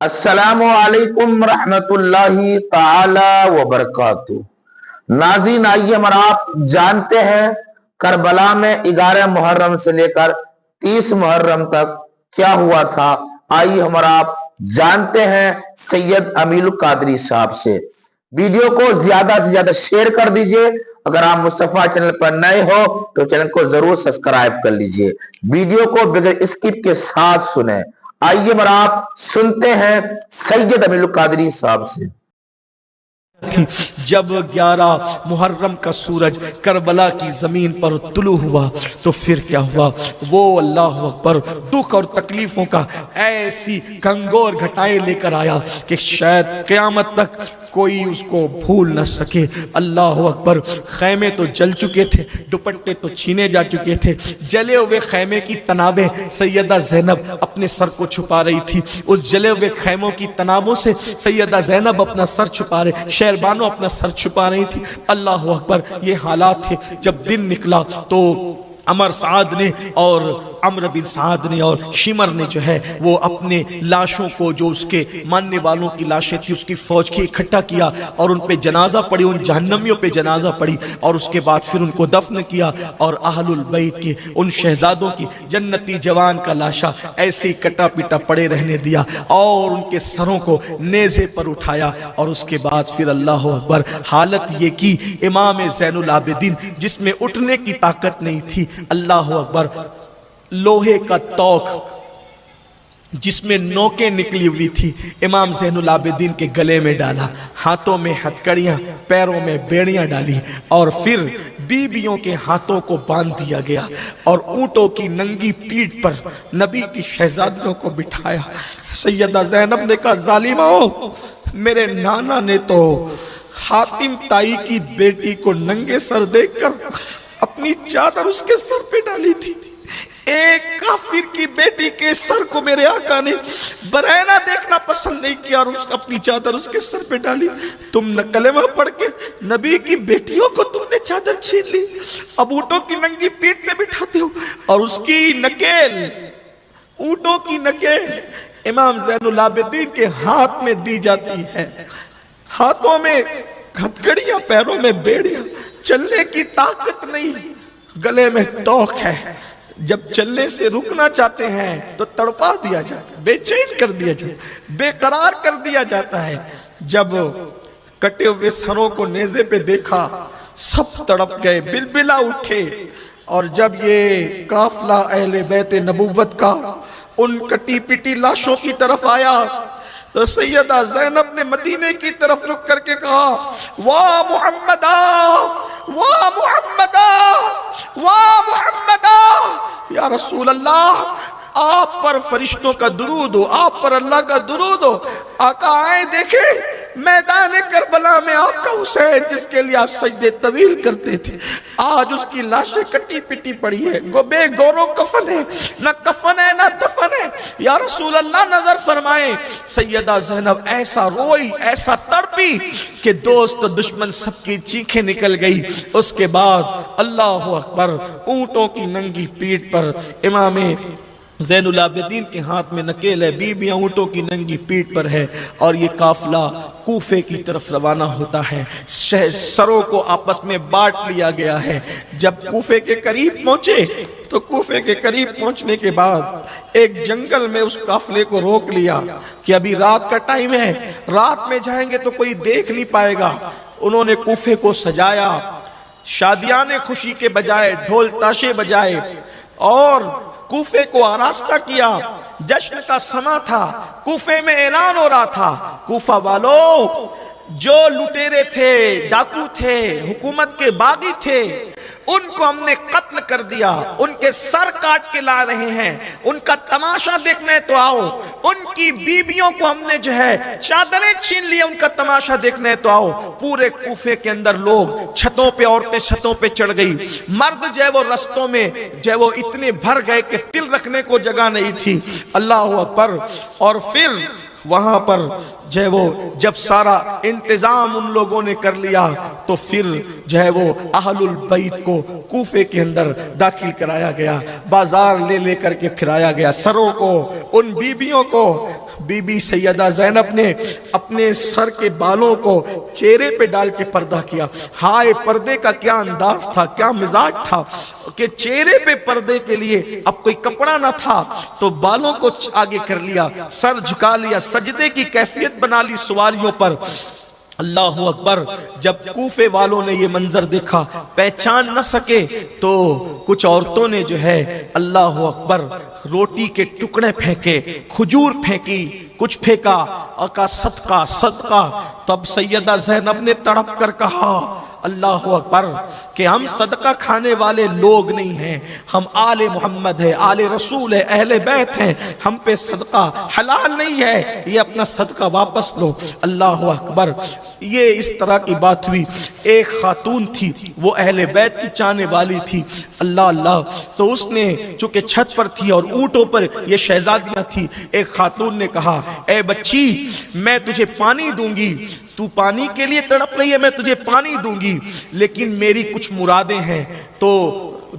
السلام علیکم رحمت اللہ تعالی وبرکاتہ۔ ناظرین، آئیے ہم آپ جانتے ہیں کربلا میں 11 محرم سے لے کر 30 محرم تک کیا ہوا تھا۔ آئیے ہم آپ جانتے ہیں سید امین القادری صاحب سے۔ ویڈیو کو زیادہ سے زیادہ شیئر کر دیجئے۔ اگر آپ مصطفیٰ چینل پر نئے ہو تو چینل کو ضرور سبسکرائب کر لیجئے۔ ویڈیو کو بغیر اسکپ کے ساتھ سنیں۔ آئیے ہم آپ سنتے ہیں سید امین القادری صاحب سے۔ جب 11 محرم کا سورج کربلا کی زمین پر طلوع ہوا تو پھر کیا ہوا؟ وہ اللہ اکبر دکھ اور تکلیفوں کا ایسی کنگور گھٹائیں لے کر آیا کہ شاید قیامت تک کوئی اس کو بھول نہ سکے۔ اللہ اکبر، خیمے تو جل چکے تھے، دوپٹے تو چھینے جا چکے تھے، جلے ہوئے خیمے کی تنابیں سیدہ زینب اپنے سر کو چھپا رہی تھی۔ اس جلے ہوئے خیموں کی تنابوں سے سیدہ زینب اپنا سر چھپا رہے، شہربانو اپنا سر چھپا رہی تھی۔ اللہ اکبر، یہ حالات تھے۔ جب دن نکلا تو عمر سعد نے اور عمر بن سعد نے اور شمر نے جو ہے وہ اپنے لاشوں کو، جو اس کے ماننے والوں کی لاشیں تھی، اس کی فوج کی اکٹھا کیا اور ان پہ جنازہ پڑھی، ان جہنمیوں پہ جنازہ پڑھی، اور اس کے بعد پھر ان کو دفن کیا اور اہل البیت کے ان شہزادوں کی جنتی جوان کا لاشا ایسے ہی کٹا پیٹا پڑے رہنے دیا اور ان کے سروں کو نیزے پر اٹھایا۔ اور اس کے بعد پھر اللہ اکبر حالت یہ کی، امام زین العابدین جس میں اٹھنے کی طاقت نہیں تھی، اللہ اکبر، لوہے کا توق جس میں نوکیں نکلی ہوئی تھی امام زین العابدین کے گلے میں ڈالا، ہاتھوں میں ہتھکڑیاں، پیروں میں بیڑیاں ڈالی، اور پھر بیویوں کے ہاتھوں کو باندھ دیا گیا اور اونٹوں کی ننگی پیٹھ پر نبی کی شہزادیوں کو بٹھایا۔ سیدہ زینب نے کہا، ظالماؤ، میرے نانا نے تو حاتم تائی کی بیٹی کو ننگے سر دیکھ کر اپنی چادر اس کے سر پہ ڈالی تھی، ایک کافر کی بیٹی کے سر کو میرے آقا نے برہنہ دیکھنا پسند نہیں کیا اور اپنی چادر اس کے سر پہ ڈالی۔ تم نہ کلمہ پڑھ کے نبی کی بیٹیوں کو تم نے چادر چھین لی، اب اونٹوں کی ننگی پیٹھ پہ بٹھاتے ہو، اور اس کی نکیل، اونٹوں کی نکیل امام زین العابدین کے ہاتھ میں دی جاتی ہے، ہاتھوں میں ہتھکڑیاں، پیروں میں بیڑیاں، چلنے کی طاقت نہیں، گلے میں توق ہے۔ جب چلنے سے رکنا چاہتے ہیں تو تڑپا دیا جاتا ہے، بے چین کر دیا جاتا ہے، بے قرار کر دیا جاتا ہے۔ جب کٹے ہوئے سروں کو نیزے پہ دیکھا سب تڑپ گئے، بلبلا اٹھے، اور جب یہ قافلہ اہل بیت نبوت کا ان کٹی پٹی لاشوں کی طرف آیا تو سیدہ زینب نے مدینے کی طرف رک کر کے کہا، واہ محمدہ، واہ محمدہ، واہ محمدہ، یا رسول اللہ، آپ پر فرشتوں کا درود ہو، آپ پر اللہ کا درود ہو۔ آقا آئے دیکھیں میدان کربلا میں آپ کا حسین جس کے لیے آپ سجدے طویل کرتے تھے، آج اس کی لاشیں کٹی پٹی پڑی ہے، بے گورو کفن ہے، نہ کفن ہے نہ دفن ہے، یا رسول اللہ نظر فرمائیں۔ سیدہ زینب ایسا روئی، ایسا تڑپی کہ دوست و دشمن سب کی چیخیں نکل گئی۔ اس کے بعد اللہ اکبر، اونٹوں کی ننگی پیٹھ پر امام زین العابدین کے ہاتھ میں نکیل ہے، بیویاں اونٹوں کی ننگی پیٹھ پر ہے، اور یہ قافلہ کوفے کی طرف روانہ ہوتا ہے۔ سروں کو آپس میں بانٹ لیا گیا ہے۔ جب کوفے کے قریب پہنچے تو کوفے کے قریب پہنچنے کے بعد ایک جنگل میں اس قافلے کو روک لیا کہ ابھی رات کا ٹائم ہے، رات میں جائیں گے تو کوئی دیکھ نہیں پائے گا۔ انہوں نے کوفے کو سجایا، شادیاں خوشی کے بجائے ڈھول تاشے بجائے، اور کوفے کو آراستہ کیا، جشن کا سما تھا، کوفے میں اعلان ہو رہا تھا، کوفہ والو، جو لٹیرے تھے، ڈاکو تھے، حکومت کے باغی تھے، ان کو ہم نے قتل کر دیا، ان کے سر کاٹ کے لا رہے ہیں، ان کا تماشا دیکھنے تو آؤ۔ ان کی بیویوں کو ہم نے جو ہے چادریں چھین لی، ان کا تماشا دیکھنے تو آؤ۔ پورے کوفے کے اندر لوگ چھتوں پہ، عورتیں چھتوں پہ چڑھ گئی، مرد جو ہے وہ رستوں میں جو ہے وہ اتنے بھر گئے کہ تل رکھنے کو جگہ نہیں تھی۔ اللہ اکبر، اور پھر وہاں پر جو ہے وہ جب سارا انتظام ان لوگوں نے کر لیا تو پھر جو ہے وہ اہل البیت کو کوفے کے اندر داخل کرایا گیا، بازار لے لے کر کے پھرایا گیا، سروں کو، ان بیبیوں کو بی بی سیدہ زینب نے اپنے سر کے بالوں کو چہرے پہ ڈال کے پردہ کیا. ہائے پردے کا کیا انداز تھا، کیا مزاج تھا کہ چہرے پہ پردے کے لیے اب کوئی کپڑا نہ تھا تو بالوں کو آگے کر لیا، سر جھکا لیا، سجدے کی کیفیت بنا لی سواریوں پر. اللہ اکبر. جب کوفے والوں نے یہ منظر دیکھا پہچان نہ سکے تو کچھ عورتوں نے جو ہے اللہ اکبر روٹی کے ٹکڑے پھینکے، کھجور پھینکی، کچھ پھینکا اور کہا صدقہ صدقہ. تب سیدہ زینب نے تڑپ کر کہا اللہ اکبر کہ ہم صدقہ کھانے والے لوگ نہیں ہیں، ہم آل محمد ہے، آل رسول ہے، اہل بیت ہیں، ہم پہ صدقہ حلال نہیں ہے، یہ اپنا صدقہ واپس لو. اللہ اکبر. یہ اس طرح کی بات ہوئی. ایک خاتون تھی وہ اہل بیت کی چاہنے والی تھی. اللہ اللہ. تو اس نے چونکہ چھت پر تھی اور اونٹوں پر یہ شہزادیاں تھی، ایک خاتون نے کہا اے بچی میں تجھے پانی دوں گی، تو پانی کے لیے تڑپ رہی ہے، میں تجھے پانی دوں گی، لیکن میری کچھ مرادیں ہیں تو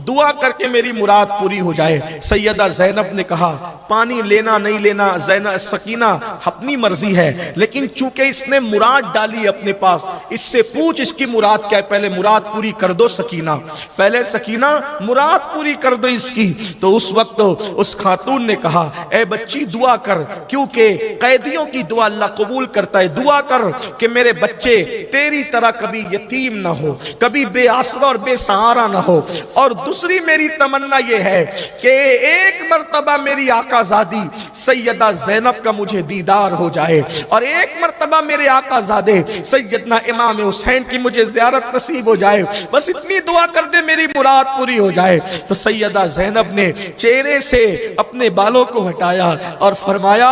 دعا کر کے میری مراد پوری ہو جائے. سیدہ زینب نے کہا پانی لینا نہیں لینا زینب سکینہ اپنی مرضی ہے، لیکن چونکہ اس نے مراد ڈالی اپنے پاس، اس سے پوچھ اس کی مراد کیا ہے، پہلے مراد پوری کر دو سکینہ، پہلے سکینہ مراد پوری کر دو اس کی. تو اس وقت اس خاتون نے کہا اے بچی دعا کر، کیونکہ قیدیوں کی دعا اللہ قبول کرتا ہے، دعا کر کہ میرے بچے تیری طرح کبھی یتیم نہ ہو، کبھی بے آسرا اور بے سہارا نہ ہو. اور دوسری میری تمنا یہ ہے کہ ایک مرتبہ میری آقا زادی سیدہ زینب کا مجھے دیدار ہو جائے، اور ایک مرتبہ میرے آقا زادے سیدنا امام حسین کی مجھے زیارت نصیب ہو جائے، بس اتنی دعا کر دے میری مراد پوری ہو جائے. تو سیدہ زینب نے چہرے سے اپنے بالوں کو ہٹایا اور فرمایا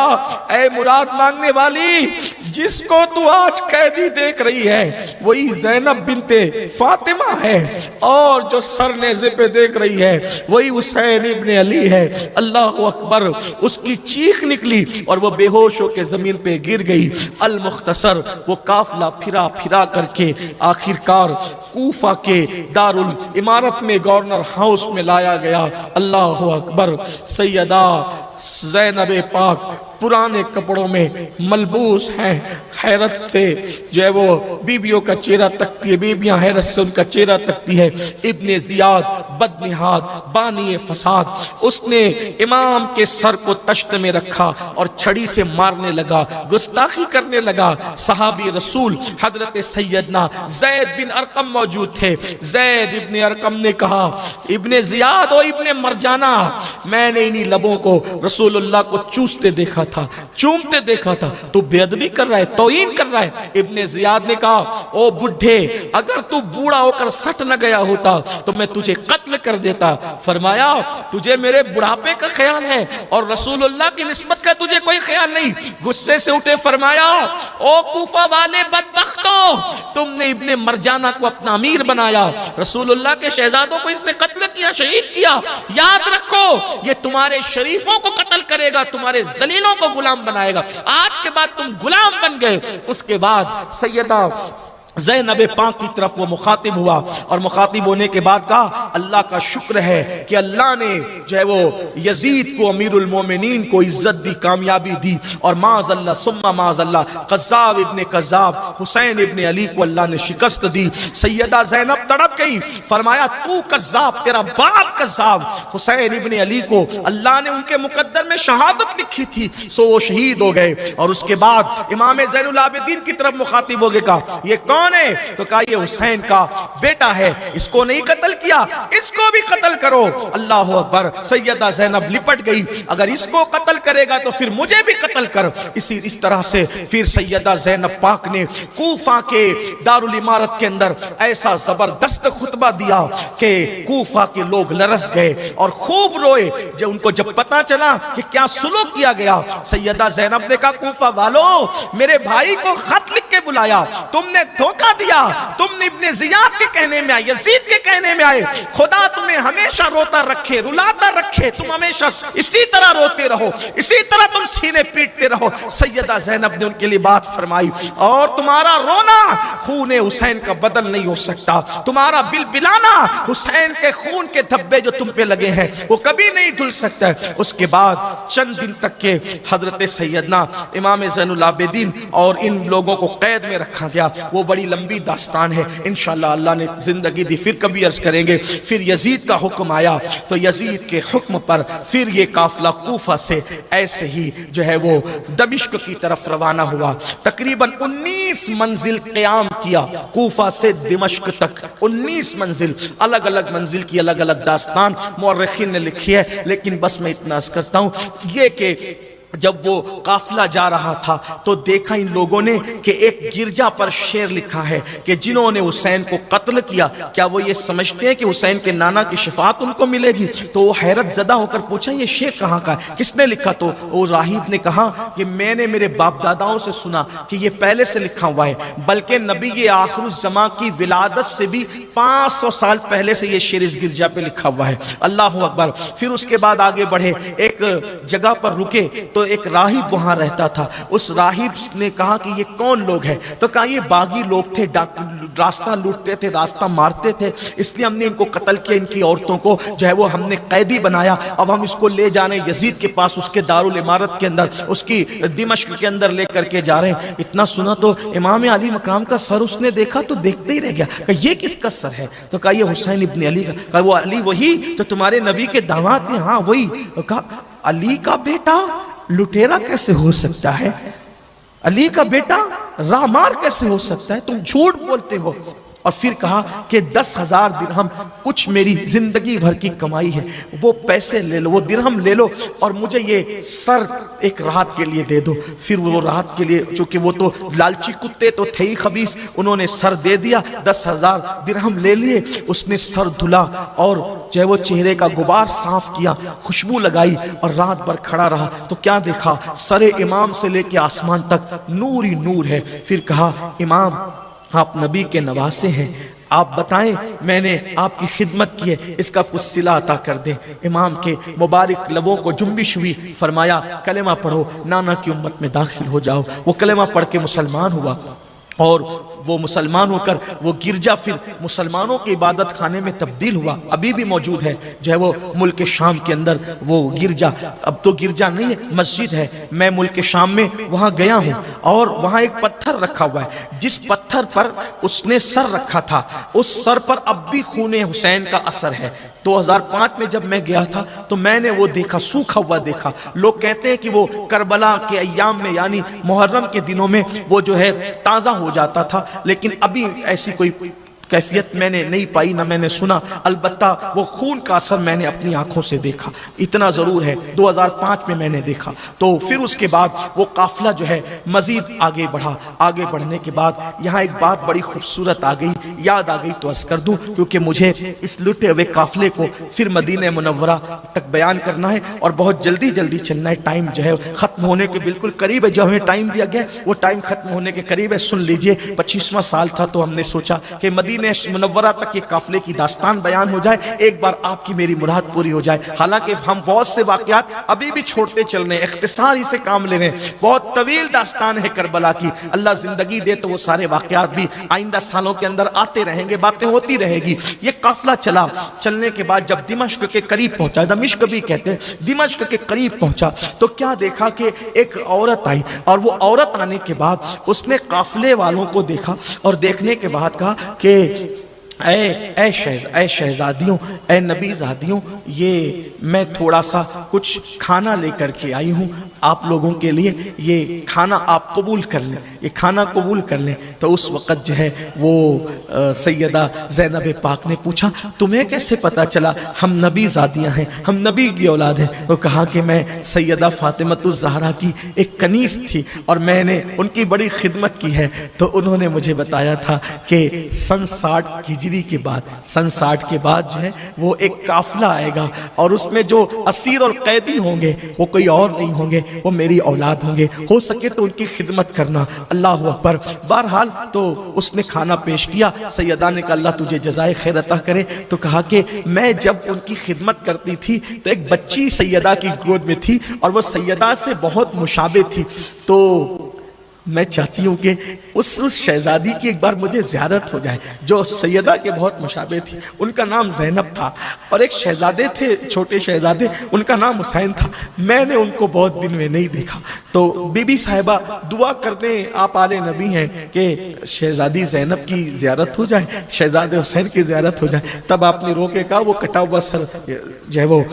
اے مراد مانگنے والی، جس کو تو آج قیدی دیکھ رہی ہے وہی زینب بنت فاطمہ ہے، اور جو سر نیزے پہ دیکھ رہی ہے وہی حسین ابن علی ہے. اللہ اکبر. اس کی چیخ نکلی اور وہ بے ہوش ہو کے زمین پہ گر گئی. المختصر وہ قافلہ پھرا پھرا کر کے آخرکار کوفہ کے دارالامارت میں گورنر ہاؤس میں لایا گیا. اللہ اکبر. سیدہ زینب پاک پرانے کپڑوں میں ملبوس ہیں، حیرت سے جو ہے وہ بیویوں کا چہرہ تکتی ہے، بیویاں حیرت سے ان کا چہرہ تکتی ہے. ابن زیاد بدنہاد بانی فساد، اس نے امام کے سر کو تشت میں رکھا اور چھڑی سے مارنے لگا، گستاخی کرنے لگا. صحابی رسول حضرت سیدنا زید بن ارقم موجود تھے. زید ابن ارقم نے کہا ابن زیاد و ابن مرجانہ، میں نے انہی لبوں کو رسول اللہ کو چوستے دیکھا تھا، چومتے دیکھا تھا، تو بے ادبی کر رہا ہے، توہین کر رہا ہے. ابن زیاد نے کہا او بڈھے، اگر تو بوڑھا ہو کر سٹ نہ گیا ہوتا تو میں تجھے قتل کر دیتا. فرمایا تجھے میرے بڑھاپے کا خیال ہے اور رسول اللہ کی نسبت کا تجھے کوئی خیال نہیں. غصے سے اٹھے فرمایا او کوفہ والے بدبختوں، تم نے ابن مرجانہ کو اپنا امیر بنایا، رسول اللہ کے شہزادوں کو اس نے قتل کیا، شہید کیا. یاد رکھو یہ تمہارے شریفوں کو قتل کرے گا، تمہارے ذلیلوں کو غلام بنائے گا. آج کے بعد تم غلام بن گئے. اس کے بعد سیدہ زینب پاک کی طرف وہ مخاطب ہوا اور مخاطب ہونے کے بعد کہا اللہ کا شکر ہے کہ اللہ نے جو ہے وہ یزید کو امیر المومنین کو عزت دی، کامیابی دی، اور معاذ اللہ ثم معاذ اللہ قذاب ابن قذاب حسین ابن علی کو اللہ نے شکست دی. سیدہ زینب تڑپ گئی، فرمایا تو قذاب، تیرا باپ قذاب. حسین ابن علی کو اللہ نے ان کے مقدر میں شہادت لکھی تھی، سو وہ شہید ہو گئے. اور اس کے بعد امام زین العابدین کی طرف مخاطب ہو گئے، کہا یہ کون ہے؟ تو کہا یہ حسین کا بیٹا ہے، اس کو نہیں قتل کیا، اس کو بھی قتل کرو. اللہ اکبر. سیدہ زینب لپٹ گئی، اگر اس کو قتل کرے گا تو پھر مجھے بھی قتل کر. اس طرح سے پھر سیدہ زینب پاک نے کوفہ کے دارالامارت کے اندر ایسا زبردست خطبہ دیا کہ کوفہ کے لوگ لرز گئے اور خوب روئے. جب پتا چلا کہ کیا سلوک کیا گیا، سیدہ زینب نے کہا کوفہ والو، میرے بھائی کو خط لکھ کے بلایا، تم نے موقع دیا, تم ابن زیاد کے کہنے میں آئے, یزید کے کہنے میں آئے, خدا تمہیں ہمیشہ روتا رکھے, رلاتا رکھے, تم ہمیشہ اسی طرح روتے رہو, اسی طرح تم سینے پیٹتے رہو. سیدہ زینب نے ان کے لیے بات فرمائی, اور تمہارا رونا خون حسین کا بدل نہیں ہو سکتا, تمہارا بلبلانا حسین کے خون کے دھبے جو تم پہ لگے ہیں وہ کبھی نہیں دھل سکتا ہے. اس کے بعد چند دن تک کے حضرت سیدنا امام زین العابدین اور ان لوگوں کو قید میں رکھا گیا. وہ بڑی لمبی داستان ہے, انشاءاللہ اللہ نے زندگی دی پھر کبھی عرض کریں گے. پھر یزید کا حکم آیا تو یزید کے حکم پر پھر یہ قافلہ کوفہ سے ایسے ہی جو ہے وہ دمشق کی طرف روانہ ہوا. تقریباً 19 منزل قیام کیا کوفہ سے دمشق تک, 19 منزل, الگ الگ منزل کی الگ الگ داستان مورخین نے لکھی ہے. لیکن بس میں اتنا عرض کرتا ہوں یہ کہ جب وہ قافلہ جا رہا تھا تو دیکھا ان لوگوں نے کہ ایک گرجا پر شعر لکھا ہے کہ جنہوں نے حسین کو قتل کیا کیا وہ یہ سمجھتے ہیں کہ حسین کے نانا کی شفاعت ان کو ملے گی؟ تو وہ حیرت زدہ ہو کر پوچھا یہ شعر کہاں کا ہے, کس نے لکھا؟ تو وہ راہب نے کہا کہ میں نے میرے باپ داداؤں سے سنا کہ یہ پہلے سے لکھا ہوا ہے, بلکہ نبی آخر الزمان کی ولادت سے بھی 500 سال پہلے سے یہ شعر اس گرجا پہ لکھا ہوا ہے. اللہ اکبر. پھر اس کے بعد آگے بڑھے, ایک جگہ پر رکے تو ایک راہب وہاں رہتا تھا. اس راہب نے کہا کہ یہ کون لوگ ہیں؟ تو کہا یہ باغی لوگ تھے, راستہ لوٹتے تھے, راستہ مارتے تھے, اس لیے ہم نے ان کو قتل کیا, ان کی عورتوں کو جو ہے وہ ہم نے قیدی بنایا. اب ہم اس کو لے جانے یزید کے پاس, اس کے دارالامارت کے اندر, اس کی دمشق کے اندر لے کر کے جا رہے ہیں. اتنا سنا تو امام علی مقام کا سر اس نے دیکھا تو دیکھتے ہی رہ گیا کہ یہ کس کا سر ہے؟ تو کہا یہ حسین ابن علی کا. کہا وہ علی وہی جو تمہارے نبی کے داماد ہیں؟ ہاں وہی. کہا علی کا بیٹا لٹیرا کیسے ہو سکتا ہے؟ علی کا بیٹا راہمار کیسے ہو سکتا ہے؟ تم جھوٹ بولتے ہو. اور پھر کہا کہ 10,000 درہم کچھ میری زندگی بھر کی کمائی ہے, وہ پیسے لے لو, وہ درہم لے لو, اور مجھے یہ سر ایک رات کے لیے دے دو. پھر وہ رات کے لیے, چونکہ وہ تو لالچی کتے تو تھے ہی خبیث, انہوں نے سر دے دیا, 10,000 درہم لے لیے. اس نے سر دھلا اور جو ہے وہ چہرے کا غبار صاف کیا, خوشبو لگائی, اور رات بھر کھڑا رہا. تو کیا دیکھا؟ سر امام سے لے کے آسمان تک نور ہی نور ہے. پھر کہا امام آپ نبی کے نواسے ہیں, آپ بتائیں میں نے آپ کی خدمت کی ہے, اس کا کچھ صلہ عطا کر دیں. امام کے مبارک لبوں کو جنبش ہوئی, فرمایا کلمہ پڑھو, نانا کی امت میں داخل ہو جاؤ. وہ کلمہ پڑھ کے مسلمان ہوا, اور وہ مسلمان ہو کر وہ گرجا پھر مسلمانوں کے عبادت خانے میں تبدیل ہوا. ابھی بھی موجود ہے جو ہے وہ ملک شام کے اندر وہ گرجا. اب تو گرجا نہیں ہے, مسجد ہے. میں ملک شام میں وہاں گیا ہوں, اور وہاں ایک پتھر رکھا ہوا ہے. جس پتھر پر اس نے سر رکھا تھا, اس سر پر اب بھی خون حسین کا اثر ہے. 2005 میں جب میں گیا تھا تو میں نے وہ دیکھا, سوکھا ہوا دیکھا. لوگ کہتے ہیں کہ وہ کربلا کے ایام میں یعنی محرم کے دنوں میں وہ جو ہے تازہ ہو جاتا تھا, لیکن ابھی ایسی کوئی کیفیت میں نے نہیں پائی, نہ میں نے سنا. البتہ وہ خون کا اثر میں نے اپنی آنکھوں سے دیکھا, اتنا ضرور ہے. 2005 میں نے دیکھا. تو پھر اس کے بعد وہ قافلہ جو ہے مزید آگے بڑھا. آگے بڑھنے کے بعد یہاں ایک بات بڑی خوبصورت آ گئی, یاد آ گئی تو عرض کر دوں, کیونکہ مجھے اس لٹے ہوئے قافلے کو پھر مدینہ منورہ تک بیان کرنا ہے, اور بہت جلدی جلدی چلنا ہے. ٹائم جو ہے ختم ہونے کے بالکل قریب ہے. جو ہمیں ٹائم دیا گیا وہ ٹائم ختم ہونے کے قریب ہے. سن لیجئے, 25واں سال تھا تو ہم نے سوچا کہ مدینہ منورہ تک یہ قافلے کی داستان بیان ہو جائے, ایک بار آپ کی میری مراد پوری ہو جائے. حالانکہ ہم بہت سے واقعات ابھی بھی چھوڑتے چل رہے ہیں, اختصار ہی سے کام لے رہے ہیں. بہت طویل داستان ہے کربلا کی. اللہ زندگی دے تو وہ سارے واقعات بھی آئندہ سالوں کے اندر آتے رہیں گے, باتیں ہوتی رہے گی. یہ قافلہ چلا, چلنے کے بعد جب دمشق کے قریب پہنچا, دمشق بھی کہتے ہیں, دمشق کے قریب پہنچا تو کیا دیکھا کہ ایک عورت آئی, اور وہ عورت آنے کے بعد اس نے قافلے والوں کو دیکھا, اور دیکھنے کے بعد کہا کہ اے شہزادیوں, اے نبی زادیوں, یہ میں تھوڑا سا کچھ کھانا لے کر کے آئی ہوں آپ لوگوں کے لیے, یہ کھانا آپ قبول کر لیں, یہ کھانا قبول کر لیں. تو اس وقت جو ہے وہ سیدہ زینب پاک نے پوچھا تمہیں کیسے پتا چلا ہم نبی زادیاں ہیں, ہم نبی کی اولاد ہیں؟ وہ کہا کہ میں سیدہ فاطمۃ الزہرا کی ایک کنیز تھی, اور میں نے ان کی بڑی خدمت کی ہے. تو انہوں نے مجھے بتایا تھا کہ سن 60 ہجری کے بعد, سن 60 کے بعد جو ہے وہ ایک قافلہ آئے گا, گا اور اس میں جو اسیر اور قیدی ہوں گے وہ کوئی اور نہیں ہوں گے، وہ میری اولاد ہوں گے، ہو سکے تو ان کی خدمت کرنا۔ اللہ اکبر۔ بہرحال تو اس نے کھانا پیش کیا، سیدہ نے کہا اللہ تجھے جزائے خیر عطا کرے، تو کہا کہ میں جب ان کی خدمت کرتی تھی تو ایک بچی سیدہ کی گود میں تھی اور وہ سیدہ سے بہت مشابہ تھی، تو میں چاہتی ہوں کہ اس شہزادی کی ایک بار مجھے زیارت ہو جائے جو سیدہ کے بہت مشابہ تھی۔ ان کا نام زینب تھا اور ایک شہزادے تھے، چھوٹے شہزادے، ان کا نام حسین تھا۔ میں نے ان کو بہت دن میں نہیں دیکھا، تو بی بی صاحبہ دعا کر دیں، آپ آل نبی ہیں، کہ شہزادی زینب کی زیارت ہو جائے، شہزادے حسین کی زیارت ہو جائے۔ تب آپ نے رو کے کہا وہ کٹا ہوا سر جو ہے وہ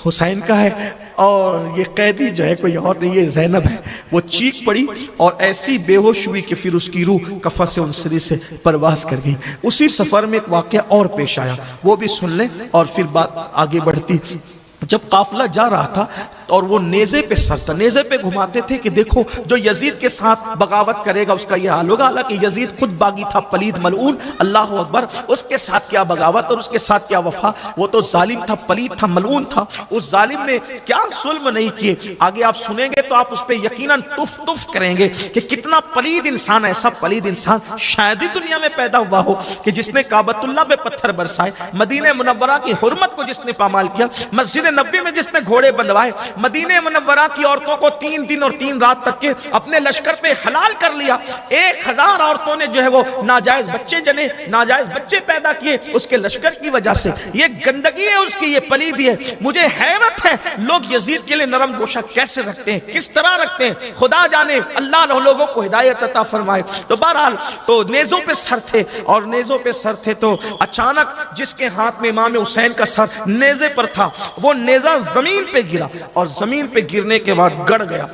حسین کا ہے اور یہ قیدی جو ہے کوئی اور نہیں، یہ زینب ہے۔ وہ چیخ پڑی اور ایسی بے ہوش ہوئی کہ پھر اس کی روح کفن سے انسری سے پرواز کر گئی۔ اسی سفر میں ایک واقعہ اور پیش آیا، وہ بھی سن لیں اور پھر بات آگے بڑھتی۔ جب قافلہ جا رہا تھا اور وہ نیزے پہ سر تھا، نیزے پہ گھماتے تھے کہ دیکھو جو یزید کے ساتھ بغاوت کرے گا اس کا یہ حال ہوگا، حالانکہ یزید خود باغی تھا، پلید ملعون، اللہ اکبر، اس کے ساتھ کیا بغاوت اور اس کے ساتھ کیا وفا، وہ تو ظالم تھا، پلید تھا، ملعون تھا، اس ظالم نے کیا ظلم نہیں کیے۔ آگے آپ سنیں گے تو آپ اس پہ یقیناً تف تف کریں گے کہ کتنا پلید انسان، ایسا پلید انسان شاید ہی دنیا میں پیدا ہوا ہو کہ جس نے کعبۃ اللہ پہ پتھر برسائے، مدینہ منورہ کی حرمت کو جس نے پامال کیا، مسجد نبوی میں جس نے گھوڑے بندھوائے، مدینہ منورہ کی عورتوں کو 3 دن اور 3 رات تک کے اپنے لشکر پہ حلال کر لیا، 1000 عورتوں نے جو ہے وہ ناجائز بچے جنے، ناجائز بچے پیدا کیے اس کے لشکر کی وجہ سے۔ یہ گندگی ہے اس کی، یہ پلیدی ہے۔ مجھے حیرت ہے لوگ یزید کے لیے نرم گوشہ کیسے رکھتے ہیں، کس طرح رکھتے ہیں، خدا جانے، اللہ لوگوں کو ہدایت عطا فرمائے۔ تو بہرحال تو نیزوں پہ سر تھے اور نیزوں پہ سر تھے تو اچانک جس کے ہاتھ میں امام حسین کا سر نیزے پر تھا وہ نیزہ زمین پہ گرا اور زمین پہ گرنے کے بعد گڑ گیا۔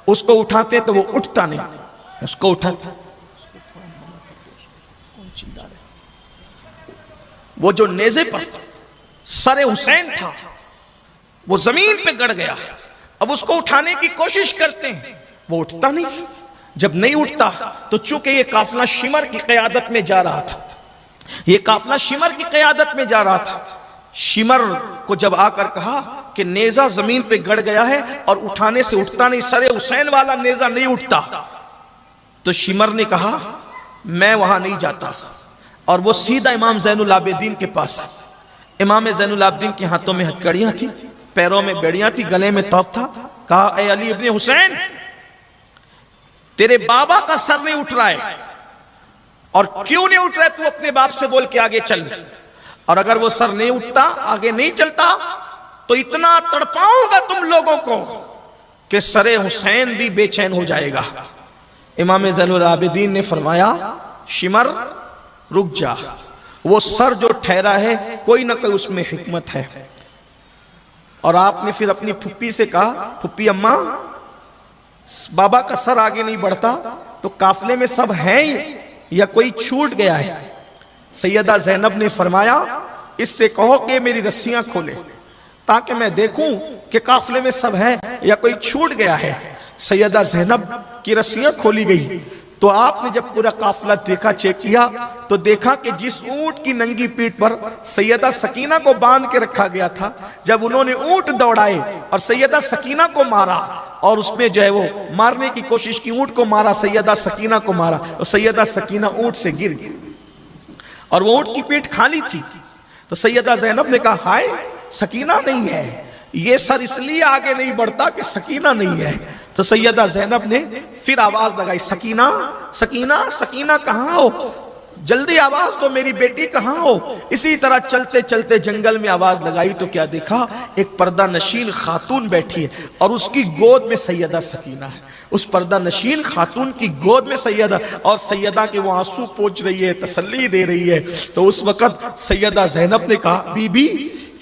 اس کو اٹھاتے تو وہ اٹھتا نہیں، اس کو اٹھاتے وہ جو نیزے پر سر حسین تھا وہ زمین پہ گڑ گیا۔ اب اس کو اٹھانے کی کوشش کرتے ہیں، وہ اٹھتا نہیں۔ جب نہیں اٹھتا تو چونکہ یہ قافلہ شمر کی قیادت میں جا رہا تھا، یہ قافلہ شمر کی قیادت میں جا رہا تھا، شمر کو جب آ کر کہا کہ نیزہ زمین پہ گڑ گیا ہے اور اٹھانے سے اٹھتا نہیں، سر حسین والا نیزہ نہیں اٹھتا، تو شمر نے کہا میں وہاں نہیں جاتا، اور وہ سیدھا امام زین العابدین کے پاس ہے۔ امام زین العابدین کے ہاتھوں میں ہتھکڑیاں تھی، پیروں میں بیڑیاں تھی، گلے میں توق تھا۔ کہا اے علی ابن حسین، تیرے بابا کا سر نہیں اٹھ رہا ہے، اور کیوں نہیں اٹھ رہا ہے تو اپنے باپ سے بول کے آگے چل، اور اگر وہ سر نہیں اٹھتا، آگے نہیں چلتا تو اتنا تڑپاؤں گا تم لوگوں کو کہ سر حسین بھی بے چین ہو جائے گا۔ امام زین العابدین نے فرمایا شمر رک جا، وہ سر جو ٹھہرا ہے کوئی نہ کوئی اس میں حکمت ہے۔ اور آپ نے پھر اپنی پھپھی سے کہا پھپھی اماں بابا کا سر آگے نہیں بڑھتا تو قافلے میں سب ہیں یا کوئی چھوٹ گیا ہے؟ سیدہ زینب نے فرمایا اس سے کہو کہ میری رسیاں کھولے تاکہ میں دیکھوں کہ قافلے میں سب ہیں یا کوئی چھوٹ گیا ہے۔ سیدہ زینب کی رسیاں کھولی گئی تو آپ نے جب پورا قافلہ دیکھا، چیک کیا تو دیکھا کہ جس اونٹ کی ننگی پیٹھ پر سیدہ سکینہ کو باندھ کے رکھا گیا تھا، جب انہوں نے اونٹ دوڑائے اور سیدہ سکینہ کو مارا اور اس میں جو ہے وہ مارنے کی کوشش کی، اونٹ کو مارا، سیدہ سکینہ کو مارا، اور سیدہ سکینہ اونٹ سے گر گئی اور وہ اونٹ کی پیٹھ کھالی تھی۔ تو سیدہ زینب نے کہا ہائے سکینہ نہیں ہے، یہ سر اس لیے آگے نہیں بڑھتا کہ سکینہ نہیں ہے۔ تو سیدہ زینب نے پھر آواز لگائی سکینہ سکینہ سکینہ کہاں ہو، جلدی آواز دو، میری بیٹی کہاں ہو۔ اسی طرح چلتے چلتے جنگل میں آواز لگائی تو کیا دیکھا، ایک پردہ نشین خاتون بیٹھی ہے اور اس کی گود میں سیدہ سکینہ ہے، اس پردہ نشین خاتون کی گود میں سیدہ، اور سیدہ کے وہ آنسو پوچھ رہی ہے، تسلی دے رہی ہے۔ تو اس وقت سیدہ زینب نے کہا بی بی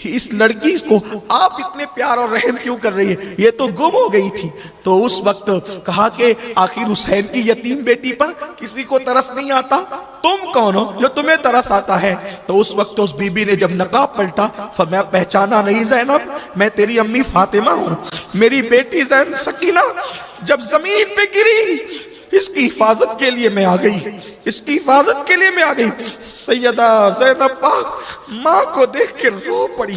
اس لڑکی کو آپ اتنے پیار اور رحم کیوں کر رہی ہے، یہ تو گم ہو گئی تھی۔ تو اس وقت کہا کہ آخر حسین کی یتیم بیٹی پر کسی کو ترس نہیں آتا، تم کون ہو جو تمہیں ترس آتا ہے؟ تو اس وقت اس بی بی نے جب نقاب پلٹا فرمایا پہچانا نہیں زینب، میں تیری امی فاطمہ ہوں، میری بیٹی زین سکینہ جب زمین پہ گری اس کی حفاظت کے لیے میں آ گئی، اس کی حفاظت کے لیے میں آ گئی۔ سیدہ زینب پاک ماں کو دیکھ کے رو پڑی،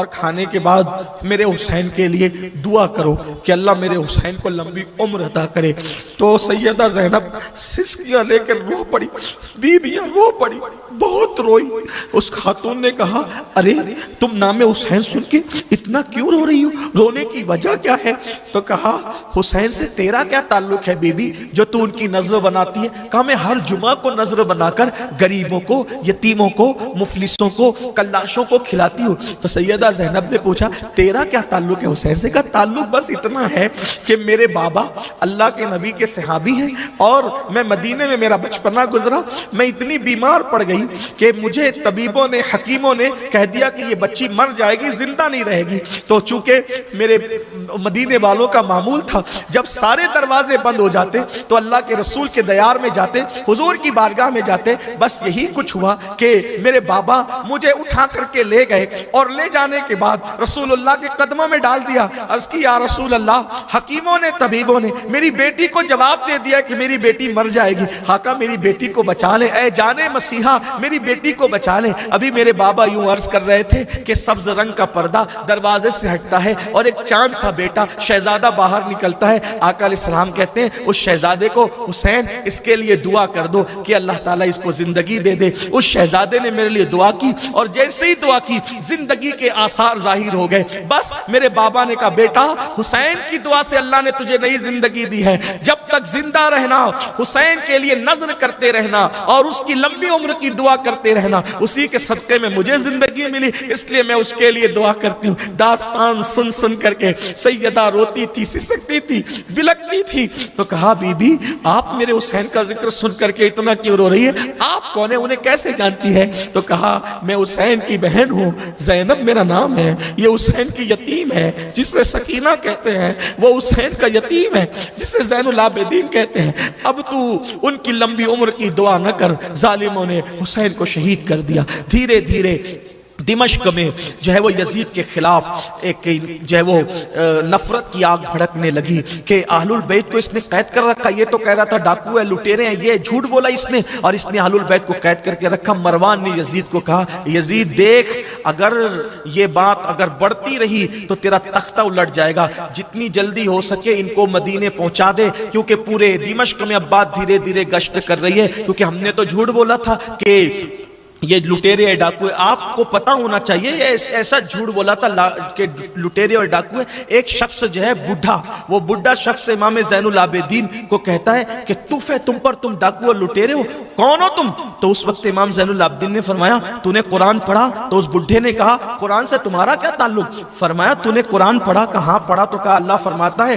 اور کھانے کے بعد میرے حسین کے لیے دعا کرو کہ اللہ میرے حسین کو لمبی عمر عطا کرے۔ تو سیدہ زینب سسکیاں لے کر رو پڑی، بیویاں رو پڑی، بہت روئی۔ اس خاتون نے کہا ارے تم نام حسین سن کے اتنا کیوں رو رہی ہو، رونے کی وجہ کیا ہے؟ تو کہا حسین سے تیرا کیا تعلق ہے بی بی جو تو ان کی نظر بناتی ہے؟ کہا میں ہر جمعہ کو نظر بنا کر غریبوں کو، یتیموں کو، مفلسوں کو، کلاشوں کو کھلاتی ہوں۔ تو سیدہ زینب نے پوچھا تیرا کیا تعلق ہے حسین سے؟ کہا تعلق بس اتنا ہے کہ میرے بابا اللہ کے نبی کے صحابی ہیں اور میں مدینے میں میرا بچپنا گزرا، میں اتنی بیمار پڑ گئی کہ مجھے طبیبوں نے، حکیموں نے کہہ دیا کہ یہ بچی مر جائے گی، زندہ نہیں رہے گی۔ تو چونکہ میرے مدینے والوں کا معمول تھا جب سارے دروازے بند ہو جاتے تو اللہ کے رسول کے دیار میں جاتے، حضور کی بارگاہ میں جاتے۔ بس یہی کچھ ہوا کہ میرے بابا مجھے اٹھا کر کے لے گئے اور لے جانے کے بعد رسول اللہ کے قدموں میں ڈال دیا۔ عرض کی یا رسول اللہ، حکیموں نے، طبیبوں نے میری بیٹی کو جواب دے دیا کہ میری بیٹی مر جائے گی، آقا میری بیٹی کو بچا لیں، اے جانے مسیحا میری بیٹی کو بچا لیں۔ ابھی میرے بابا یوں عرض کر رہے تھے کہ سبز رنگ کا پردہ دروازے سے ہٹتا ہے اور ایک چاند سا بیٹا شہزادہ باہر نکلتا ہے۔ آقا علیہ السلام کہتے ہیں اس شہزادے کو حسین اس کے لیے دعا کر دو کہ اللہ تعالیٰ اس کو زندگی دے دے۔ اس شہزادے نے میرے لیے دعا کی اور جیسے ہی دعا کی زندگی کے آثار ظاہر ہو گئے۔ بس میرے بابا نے کہا بیٹا حسین کی دعا سے اللہ نے تجھے نئی زندگی دی ہے، جب تک زندہ رہنا حسین کے لیے نظر کرتے رہنا اور اس کی لمبی عمر کی دعا کرتے رہنا، اسی کے صدقے میں مجھے زندگی ملی، اس لیے میں اس کے لیے دعا کرتی ہوں۔ داستان سن سن کر کے سیدہ روتی تھی، سسکتی تھی، بلکتی تھی۔ تو کہا بی بی آپ میرے حسین کا ذکر سن کر کے اتنا کیوں رو رہی ہے؟ آپ کون ہیں، انہیں کیسے جانتی ہے؟ تو کہا میں حسین کی بہن ہوں، زینب میرا نام ہے، یہ حسین کی یتیم ہے جسے سکینہ کہتے ہیں، وہ حسین کا یتیم ہے جسے زین العابدین کہتے ہیں۔ اب تو ان کی لمبی عمر کی دعا نہ کر، ظالموں نے حسین کو شہید کر دیا۔ دھیرے دھیرے دمشق میں جو ہے وہ یزید کے خلاف ایک جو ہے وہ نفرت کی آگ بھڑکنے لگی کہ اہل البیت کو اس نے قید کر رکھا۔ یہ تو کہہ رہا تھا ڈاکو ہے، لٹیرے ہیں، یہ جھوٹ بولا اس نے، اور اس نے اہل البیت کو قید کر کے رکھا۔ مروان نے یزید کو کہا یزید دیکھ اگر یہ بات اگر بڑھتی رہی تو تیرا تختہ الٹ جائے گا، جتنی جلدی ہو سکے ان کو مدینے پہنچا دے، کیونکہ پورے دمشق میں اب بات دھیرے دھیرے گشت کر رہی ہے، کیونکہ ہم نے تو جھوٹ بولا تھا کہ یہ لٹیرے اور ڈاکو ہے۔ آپ کو پتا ہونا چاہیے ایسا جھوٹ بولا تھا کہ لٹیرے اور ڈاکو ہے۔ ایک شخص جو ہے بڈھا، وہ بڈھا شخص امام زین العابدین کو کہتا ہے کہ تف ہے تم پر، تم ڈاکو اور لٹیرے ہو، کون ہو تم؟ تو اس وقت امام زین العابدین نے فرمایا تو نے قرآن پڑھا؟ تو اس بڈھے نے کہا قرآن سے تمہارا کیا تعلق؟ فرمایا تو نے قرآن پڑھا؟ کہاں پڑھا؟ تو کہا اللہ فرماتا ہے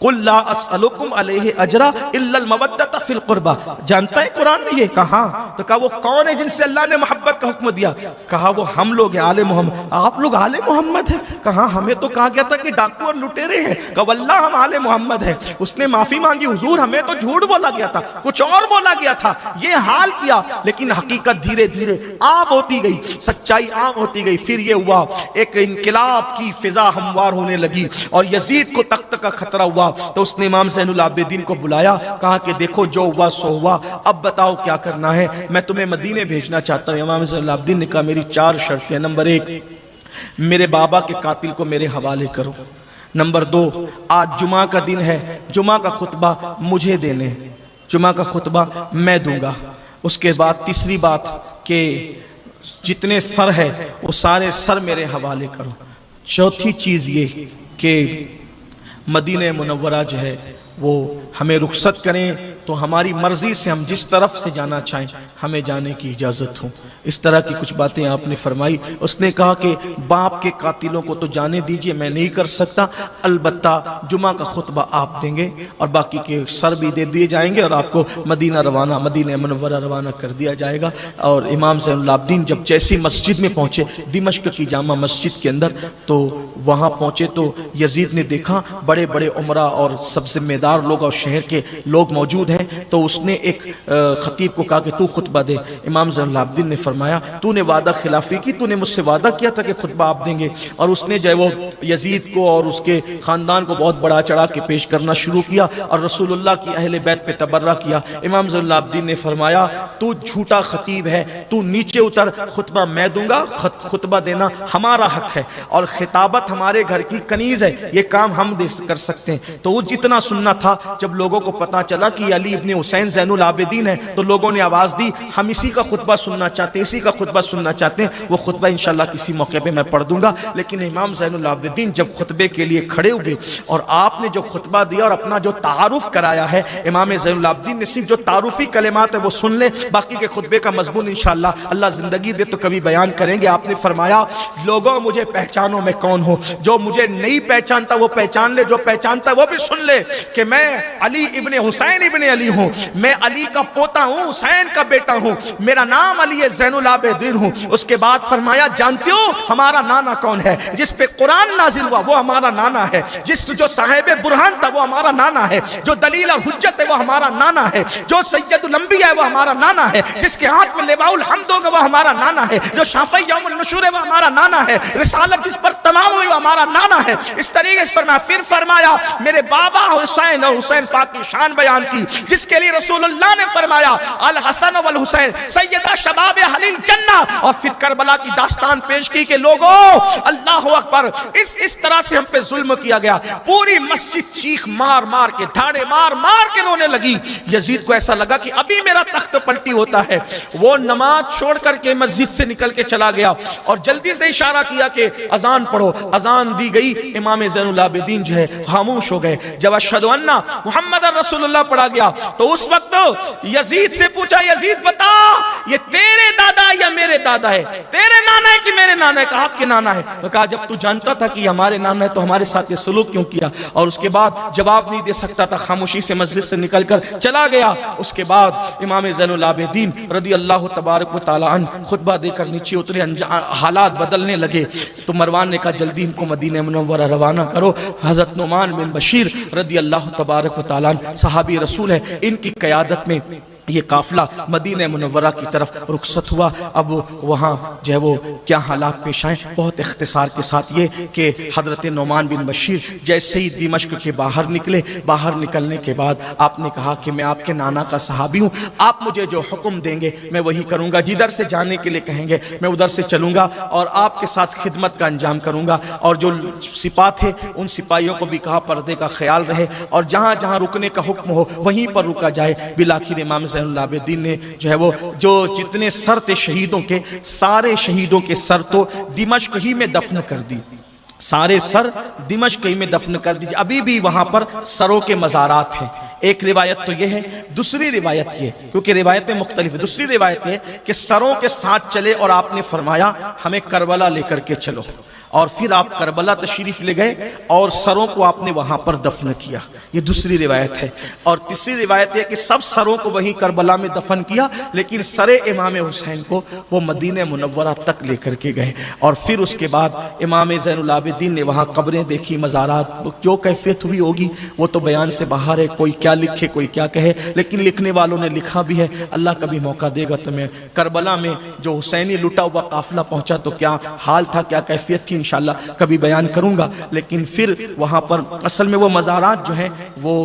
قُلْ لَا أَسْأَلُكُمْ عَلَيْهِ أَجْرًا إِلَّا الْمَوَدَّةَ فِي الْقُرْبَى۔ جانتا ہے قرآن میں یہ؟ کہاں؟ تو کہا وہ کون ہے جن سے اللہ نے محبت کا حکم دیا؟ کہا وہ ہم لوگ ہیں، آل محمد۔ آپ لوگ آل محمد ہیں؟ کہا ہمیں تو کہا گیا تھا کہ ڈاکو اور لٹیرے ہیں۔ کہا واللہ ہم آل محمد ہیں۔ اس نے معافی مانگی، حضور ہمیں تو جھوٹ بولا گیا تھا، کچھ اور بولا گیا تھا، یہ حال کیا۔ لیکن حقیقت دھیرے دھیرے عام ہوتی گئی، سچائی عام ہوتی گئی۔ پھر یہ ہوا ایک انقلاب کی فضا ہموار ہونے لگی اور یزید کو تخت کا خطرہ ہوا۔ تو اس نے امام زین العابدین کو بلایا، کہا کہ دیکھو جو ہوا سو ہوا، اب بتاؤ کیا کرنا ہے، میں تمہیں مدینے بھیجنا چاہتا ہوں۔ امام زین العابدین نے کہا میری 4 شرطیں، نمبر 1 میرے بابا کے قاتل کو میرے حوالے کرو، نمبر 2 آج جمعہ کا دن ہے، جمعہ کا خطبہ مجھے دینے، جمعہ کا خطبہ میں دوں گا، اس کے بعد تیسری بات کہ جتنے سر ہے وہ سارے سر میرے حوالے کرو، چوتھی چیز یہ کہ مدینہ منورہ جو ہے وہ ہمیں رخصت کریں تو ہماری مرضی سے ہم جس طرف سے جانا چاہیں ہمیں جانے کی اجازت ہو۔ اس طرح کی کچھ باتیں آپ نے فرمائی۔ اس نے کہا کہ باپ کے قاتلوں کو تو جانے دیجئے، میں نہیں کر سکتا، البتہ جمعہ کا خطبہ آپ دیں گے اور باقی کے سر بھی دے دیے جائیں گے اور آپ کو مدینہ منورہ روانہ کر دیا جائے گا۔ اور امام زین العابدین جب جیسی مسجد میں پہنچے، دمشق کی جامع مسجد کے اندر، تو وہاں پہنچے تو یزید نے دیکھا بڑے بڑے عمرہ اور سب ذمہ دار لوگ اور شہر کے لوگ موجود ہیں۔ ہیں تو اس نے ایک خطیب کو کہا کہ تو خطبہ دے. امام زین العابدین نے فرمایا تو نے وعدہ خلافی کی, تو نے مجھ سے وعدہ کیا تھا کہ خطبہ آپ دیں گے. اور اس نے جو ہے وہ یزید کو اور اس کے خاندان کو بہت بڑا چڑھا کے پیش کرنا شروع کیا اور رسول اللہ کی اہل بیت پہ تبرہ کیا. امام زین العابدین نے فرمایا تو جھوٹا خطیب ہے, تو نیچے اتر, خطبہ میں دوں گا, خطبہ دینا ہمارا حق ہے اور خطابت ہمارے گھر کی کنیز ہے, یہ کام ہم کر سکتے ہیں. تو وہ جتنا سننا تھا, جب لوگوں کو پتا چلا کہ علی ابن حسین زین العابدین ہے تو لوگوں نے آواز دی ہم اسی کا خطبہ سننا چاہتے ہیں, اسی کا خطبہ سننا چاہتے ہیں. وہ خطبہ انشاءاللہ کسی موقع پہ میں پڑھ دوں گا. لیکن امام زین العابدین جب خطبے کے لیے کھڑے ہوئے اور آپ نے جو خطبہ دیا اور اپنا جو تعارف کرایا ہے, امام زین العابدین نے صرف جو تعارفی کلمات ہے وہ سن لے, باقی کے خطبے کا مضمون انشاءاللہ اللہ زندگی دے تو کبھی بیان کریں گے. آپ نے فرمایا لوگوں مجھے پہچانو میں کون ہوں, جو مجھے نہیں پہچانتا وہ پہچان لے, جو پہچانتا وہ بھی سن لے کہ میں علی ابن حسین ابن علی ہوں, میں علی کا پوتا ہوں, حسین کا بیٹا ہوں, میرا نام علی زین العابدین ہوں. اس کے بعد فرمایا جانتے ہو ہمارا نانا کون ہے؟ جس پہ قرآن نازل ہوا وہ ہمارا نانا ہے, جو صاحب برہان تھا وہ ہمارا نانا ہے, جو دلیل اور حجت ہے وہ ہمارا نانا ہے, جو سید الانبیاء ہے وہ ہمارا نانا ہے, جس کے ہاتھ میں لواء الحمد ہوگا وہ ہمارا نانا ہے, جو شافعی یوم النشور ہے وہ ہمارا نانا ہے, رسالت جس پر تمام ہوئی وہ ہمارا نانا ہے. اس طریقے سے فرمایا. پھر فرمایا میرے بابا حسین اور حسین پاک کی شان بیان کی, جس کے لیے رسول اللہ نے فرمایا الحسن والحسین سیدہ شباب اہل الجنہ, اور پھر کربلا کی داستان پیش کی کہ لوگوں اللہ اکبر اس طرح سے ہم پہ ظلم کیا گیا. پوری مسجد چیخ مار مار کے, دھاڑے مار مار کے رونے لگی. یزید کو ایسا لگا کہ ابھی میرا تخت پلٹی ہوتا ہے. وہ نماز چھوڑ کر کے مسجد سے نکل کے چلا گیا اور جلدی سے اشارہ کیا کہ اذان پڑھو. اذان دی گئی, امام زین العابدین جو ہے خاموش ہو گئے. جب اشہد ان محمد رسول اللہ پڑھا گیا تو اس وقت یزید سے پوچھا یزید بتا یہ تیرے دادا یا میرے دادا ہے, تیرے نانا ہے کہ میرے نانا ہے؟ کہا آپ کے نانا ہے. تو کہا جب تو جانتا تھا کہ یہ ہمارے نانا ہے تو ہمارے ساتھ یہ سلوک کیوں کیا؟ اور اس کے بعد جواب نہیں دے سکتا تھا, خاموشی سے مسجد سے نکل کر چلا گیا. اس کے بعد امام زین العابدین رضی اللہ تبارک و تعالی عنہ خطبہ دے کر نیچے اترے. حالات بدلنے لگے تو مروان نے کہا جلدی ان کو مدینہ منورہ روانہ کرو. حضرت نعمان بن بشیر رضی اللہ تبارک و تعالی عنہ صحابی رسول ہے, ان کی قیادت میں یہ قافلہ مدینہ منورہ کی طرف رخصت ہوا. اب وہاں جو ہے وہ کیا حالات پیش آئیں بہت اختصار کے ساتھ یہ کہ حضرت نعمان بن بشیر جیسے ہی دمشق کے باہر نکلے, باہر نکلنے کے بعد آپ نے کہا کہ میں آپ کے نانا کا صحابی ہوں, آپ مجھے جو حکم دیں گے میں وہی کروں گا, جدھر سے جانے کے لیے کہیں گے میں ادھر سے چلوں گا اور آپ کے ساتھ خدمت کا انجام کروں گا. اور جو سپاہ تھے ان سپاہیوں کو بھی کہا پردے کا خیال رہے اور جہاں جہاں رکنے کا حکم ہو وہیں پر رکا جائے. بالآخر امام زین العابدین نے جو ہے وہ جو جتنے سر تھے شہیدوں کے, سارے شہیدوں کے سر تو دمشق ہی میں دفن کر دی, سارے سر دمشق ہی میں دفن کر دیجئے. ابھی بھی وہاں پر سروں کے مزارات ہیں. ایک روایت تو یہ ہے, دوسری روایت یہ, کیونکہ روایتیں مختلف ہیں, دوسری روایت یہ کہ سروں کے ساتھ چلے اور آپ نے فرمایا ہمیں کربلا لے کر کے چلو, اور پھر آپ کربلا تشریف لے گئے اور سروں کو آپ نے وہاں پر دفن کیا. یہ دوسری روایت ہے. اور تیسری روایت ہے کہ سب سروں کو وہیں کربلا میں دفن کیا, لیکن سر امام حسین کو وہ مدینہ منورہ تک لے کر کے گئے. اور پھر اس کے بعد امام زین العابدین نے وہاں قبریں دیکھی, مزارات, جو کیفیت ہوئی ہوگی وہ تو بیان سے باہر ہے, کوئی کیا لکھے کوئی کیا کہے, لیکن لکھنے والوں نے لکھا بھی ہے. اللہ کبھی موقع دے گا تو میں کربلا میں جو حسینی لٹا ہوا قافلہ پہنچا تو کیا حال تھا, کیا کیفیت تھی, انشاءاللہ کبھی بیان کروں گا. لیکن پھر وہاں پر اصل میں وہ مزارات جو ہیں وہ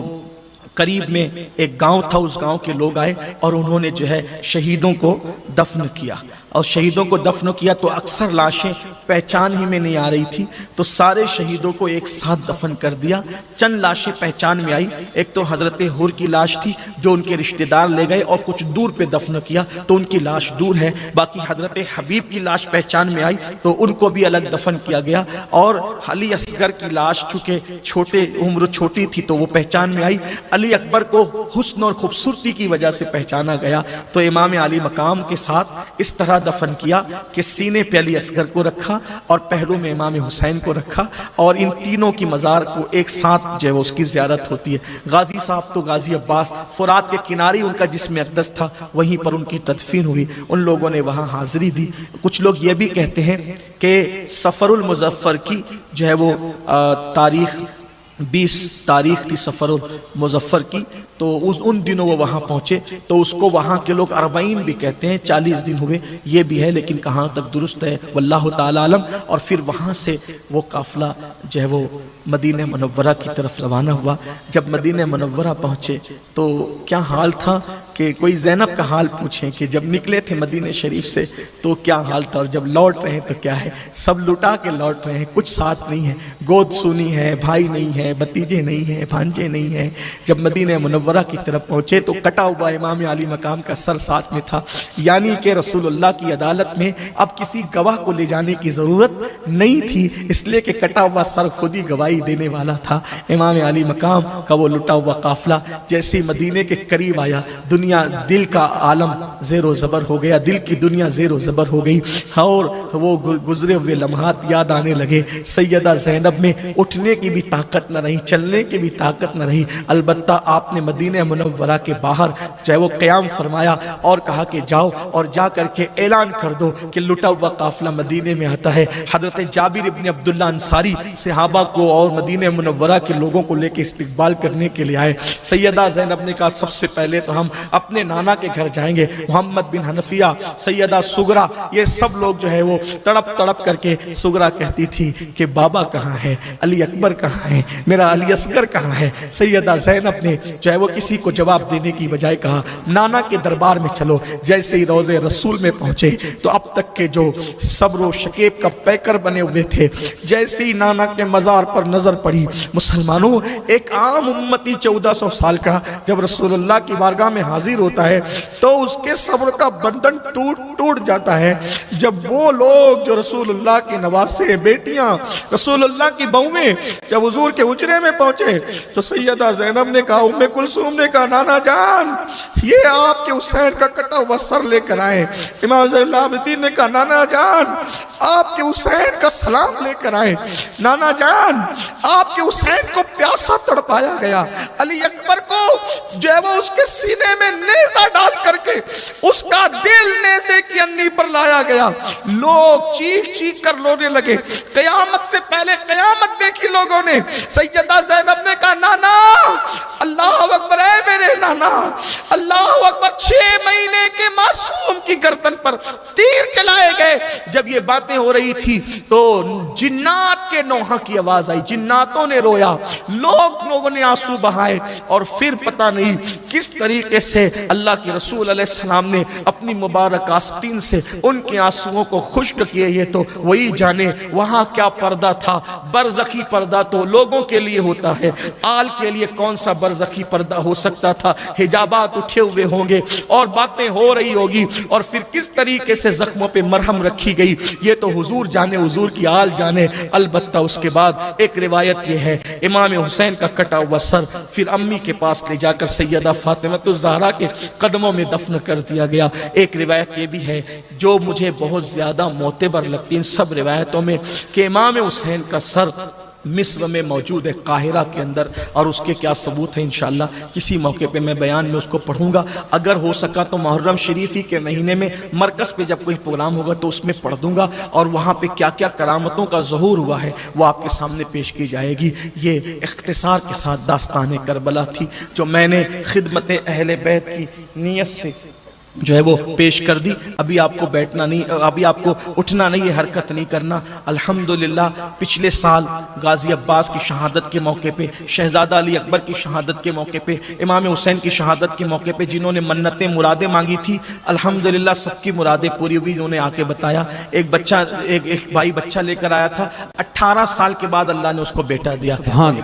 قریب میں ایک گاؤں تھا, اس گاؤں کے لوگ آئے اور انہوں نے جو ہے شہیدوں کو دفن کیا. اور شہیدوں کو دفن کیا تو اکثر لاشیں پہچان ہی میں نہیں آ رہی تھی, تو سارے شہیدوں کو ایک ساتھ دفن کر دیا. چند لاشیں پہچان میں آئی, ایک تو حضرت حور کی لاش تھی جو ان کے رشتہ دار لے گئے اور کچھ دور پہ دفن کیا تو ان کی لاش دور ہے. باقی حضرت حبیب کی لاش پہچان میں آئی تو ان کو بھی الگ دفن کیا گیا. اور علی اصغر کی لاش چونکہ چھوٹے عمر چھوٹی تھی تو وہ پہچان میں آئی. علی اکبر کو حسن اور خوبصورتی کی وجہ سے پہچانا گیا تو امام علی مقام کے ساتھ اس طرح دفن کیا کہ سینے پہ علی اصغر کو رکھا اور پہلو میں امام حسین کو رکھا, اور ان تینوں کی مزار کو ایک ساتھ جو ہے اس کی زیارت ہوتی ہے. غازی صاحب تو غازی عباس فرات کے کنارے ان کا جسم اقدس تھا, وہیں پر ان کی تدفین ہوئی. ان لوگوں نے وہاں حاضری دی. کچھ لوگ یہ بھی کہتے ہیں کہ سفر المظفر کی جو ہے وہ تاریخ 20 تاریخ تھی سفر المظفر کی, تو ان دنوں وہ وہاں پہنچے تو اس کو وہاں کے لوگ 40 بھی کہتے ہیں، 40 دن ہوئے یہ بھی ہے، لیکن کہاں تک درست ہے واللہ تعالی عالم۔ اور پھر وہاں سے وہ قافلہ جو ہے وہ مدینہ منورہ کی طرف روانہ ہوا۔ جب مدینہ منورہ پہنچے تو کیا حال تھا کہ کوئی زینب کا حال پوچھیں کہ جب نکلے تھے مدینہ شریف سے تو کیا حال تھا، اور جب لوٹ رہے ہیں تو کیا ہے، سب لٹا کے لوٹ رہے ہیں، کچھ ساتھ نہیں ہے، گود سونی ہے، بھائی نہیں ہے، بھتیجے نہیں ہیں، بھانجے نہیں ہیں۔ جب مدینہ منورہ کی طرف پہنچے تو کٹا ہوا امام علی مقام کا سر ساتھ میں تھا، یعنی کہ رسول اللہ کی عدالت میں اب کسی گواہ کو لے جانے کی ضرورت نہیں تھی، اس لیے کہ کٹا ہوا سر خود ہی گواہی دینے والا تھا۔ امام علی مقام کا وہ لٹا ہوا قافلہ جیسے مدینے کے قریب آیا، دنیا دل کا عالم زیر و زبر ہو گیا، دل کی دنیا زیر و زبر ہو گئی، اور وہ گزرے ہوئے لمحات یاد آنے لگے۔ سیدہ زینب میں اٹھنے کی بھی طاقت نہ رہی، چلنے کی بھی طاقت نہ رہی، البتہ آپ نے مدینہ منورہ کے باہر چاہے وہ قیام فرمایا اور کہا کہ جاؤ اور جا کر کے اعلان کر دو کہ لٹا ہوا قافلہ مدینے میں آتا ہے۔ حضرت جابر ابن عبداللہ انصاری صحابہ کو اور مدینہ منورہ کے لوگوں کو لے کے استقبال کرنے کے لیے آئے۔ سیدہ زینب نے کہا سب سے پہلے تو ہم اپنے نانا کے گھر جائیں گے۔ محمد بن حنفیہ، سیدہ سغرا، یہ سب لوگ جو ہے وہ تڑپ تڑپ کر کے، سغرا کہتی تھی کہ بابا کہاں ہے، علی اکبر کہاں ہے، میرا علی اصغر کہاں ہے۔ سیدہ زینب نے چاہے وہ کسی کو جواب دینے کی بجائے کہا نانا کے دربار میں چلو۔ جیسے ہی روضے رسول میں پہنچے تو اب تک کے جو صبر و شکیب کا پیکر بنے ہوئے تھے، جیسے ہی نانا کے مزار پر نظر پڑی، مسلمانوں ایک عام امتی 1400 سال کا جب رسول اللہ کی بارگاہ میں حاضر ہوتا ہے تو اس کے صبر کا بندھن ٹوٹ جاتا ہے۔ جب وہ لوگ جو رسول اللہ کے نواسے، بیٹیاں، رسول اللہ کی بہویں جب حضور کے حجرے میں پہنچے تو سیدہ زینب نے کہا، ام کلثوم نے کہا نانا جان یہ آپ کے حسین کا کٹا ہوا سر لے کر آئے۔ امام زین العابدین نے کہا نانا جان آپ کے حسین کا سلام لے کر آئے۔ نانا جان آپ کے حسین کو پیاسا تڑپایا گیا، علی اکبر کو جو ہے وہ اس کے سینے میں نیزہ ڈال کر کے اس کا دل نیزے کی انی پر لایا گیا۔ لوگ چیخ چیخ کر رونے لگے، قیامت سے پہلے قیامت دیکھی لوگوں نے۔ سیدہ زینب نے کہا نانا اللہ اکبر، اے میرے نانا اللہ اکبر، 6 مہینے کے معصوم کی گردن پر تیر چلائے گئے۔ جب یہ باتیں ہو رہی تھی تو جنات کے نوحہ کی آواز آئی، جناتوں نے رویا، لوگوں نے آنسو بہائے، اور پھر پتہ نہیں کس طریقے سے اللہ کے رسول علیہ السلام نے اپنی مبارک آستین سے ان کے آنسوؤں کو خشک کیے۔ یہ تو وہی جانے وہاں کیا پردہ تھا۔ برزخی پردہ تو لوگوں کے لیے ہوتا ہے، آل کے لیے کون سا برزخی پردہ ہو سکتا تھا؟ حجابات اٹھے ہوئے ہوں گے اور باتیں ہو رہی ہوگی، اور پھر کس طریقے سے زخموں پہ مرہم رکھی گئی یہ تو حضور جانے، حضور کی آل جانے۔ البتہ اس کے بعد ایک روایت یہ ہے امام حسین کا کٹا ہوا سر پھر امی کے پاس لے جا کر سیدہ فاطمہ الزہرا کے قدموں میں دفن کر دیا گیا۔ ایک روایت یہ بھی ہے جو مجھے بہت زیادہ معتبر لگتی ان سب روایتوں میں کہ امام حسین کا سر مصر میں موجود ہے، قاہرہ کے اندر، اور اس کے کیا ثبوت ہے انشاءاللہ کسی موقع پہ میں بیان میں اس کو پڑھوں گا۔ اگر ہو سکا تو محرم شریفی کے مہینے میں مرکز پہ جب کوئی پروگرام ہوگا تو اس میں پڑھ دوں گا، اور وہاں پہ کیا کیا کرامتوں کا ظہور ہوا ہے وہ آپ کے سامنے پیش کی جائے گی۔ یہ اختصار کے ساتھ داستان کربلا تھی جو میں نے خدمت اہل بیت کی نیت سے جو ہے وہ پیش کر دی۔ ابھی آپ کو بیٹھنا نہیں، ابھی آپ کو اٹھنا نہیں، یہ حرکت نہیں کرنا۔ الحمدللہ پچھلے سال غازی عباس کی شہادت کے موقع پہ، شہزادہ علی اکبر کی شہادت کے موقع پہ، امام حسین کی شہادت کے موقع پہ جنہوں نے منتیں مرادیں مانگی تھی الحمدللہ سب کی مرادیں پوری ہوئی۔ انہوں نے آ کے بتایا ایک بھائی بچہ لے کر آیا تھا، 18 سال کے بعد اللہ نے اس کو بیٹا دیا۔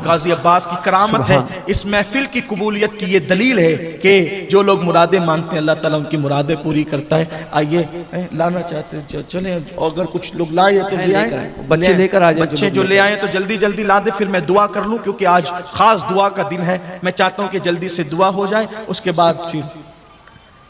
غازی عباس کی کرامت ہے، اس محفل کی قبولیت کی یہ دلیل ہے کہ جو لوگ مرادیں مانگتے ہیں اللہ تعالیٰ ان کی مرادیں پوری کرتا ہے۔ آئیے لانا چاہتے ہیں چلیں، اگر کچھ لوگ لائے تو لے آئیں، بچے لے کر آ جائیں، بچے جو لے آئیں تو جلدی جلدی لا دیں، پھر میں دعا کر لوں کیونکہ آج خاص دعا کا دن ہے۔ میں چاہتا ہوں کہ جلدی سے دعا ہو جائے، اس کے بعد پھر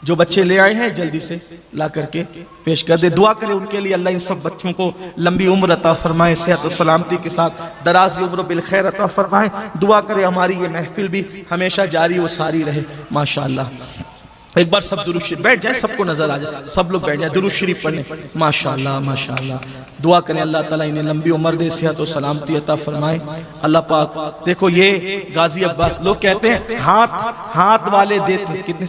جو بچے لے آئے ہیں جلدی سے لا کر کے پیش کر دے۔ دعا کرے ان کے لیے اللہ ان سب بچوں کو لمبی عمر عطا فرمائے، صحت و سلامتی کے ساتھ دراز عمر بالخیر عطا فرمائے۔ دعا کرے ہماری یہ محفل بھی ہمیشہ جاری و ساری رہے ماشاءاللہ۔ ایک بار سب درود شریف بیٹھ جائیں، سب کو نظر آ جائے، سب لوگ بیٹھ جائیں، درود شریف پڑھیں۔ ماشاءاللہ ماشاءاللہ، دعا کریں اللہ تعالیٰ انہیں لمبی عمر دے، صحت و سلامتی عطا فرمائے اللہ پاک۔ دیکھو یہ غازی عباس، لوگ کہتے ہیں ہاتھ والے دیتے، کتنے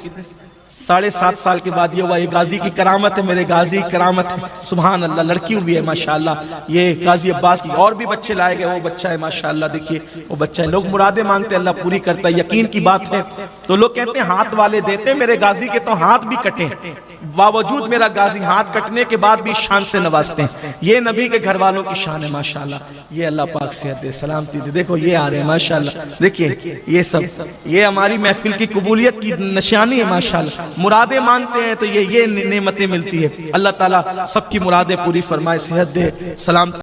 7.5 سال کے بعد یہ ہوا، یہ غازی کی کرامت ہے، میرے غازی کی کرامت ہے، سبحان اللہ۔ لڑکی ہوئی ہے ماشاءاللہ، یہ غازی عباس کی، اور بھی بچے لائے گئے، وہ بچہ ہے ماشاءاللہ، دیکھیے وہ بچہ ہے۔ لوگ مرادیں مانگتے ہیں، اللہ پوری کرتا ہے، یقین کی بات ہے۔ تو لوگ کہتے ہیں ہاتھ والے دیتے، میرے غازی کے تو ہاتھ بھی کٹے، باوجود میرا غازی ہاتھ کٹنے کے بعد بھی شان سے نوازتے ہیں۔ یہ نبی کے گھر والوں کی شان ہے ماشاءاللہ۔ یہ اللہ پاک صحت دے، سلامتی دے، دیکھو یہ آ رہے ہیں ماشاءاللہ، دیکھیے یہ سب، یہ ہماری محفل کی قبولیت کی نشانی ہے ماشاءاللہ۔ مرادیں مانگتے ہیں تو یہ نعمتیں ملتی ہے۔ اللہ تعالیٰ سب کی مرادیں پوری فرمائے، صحت دے، سلامتی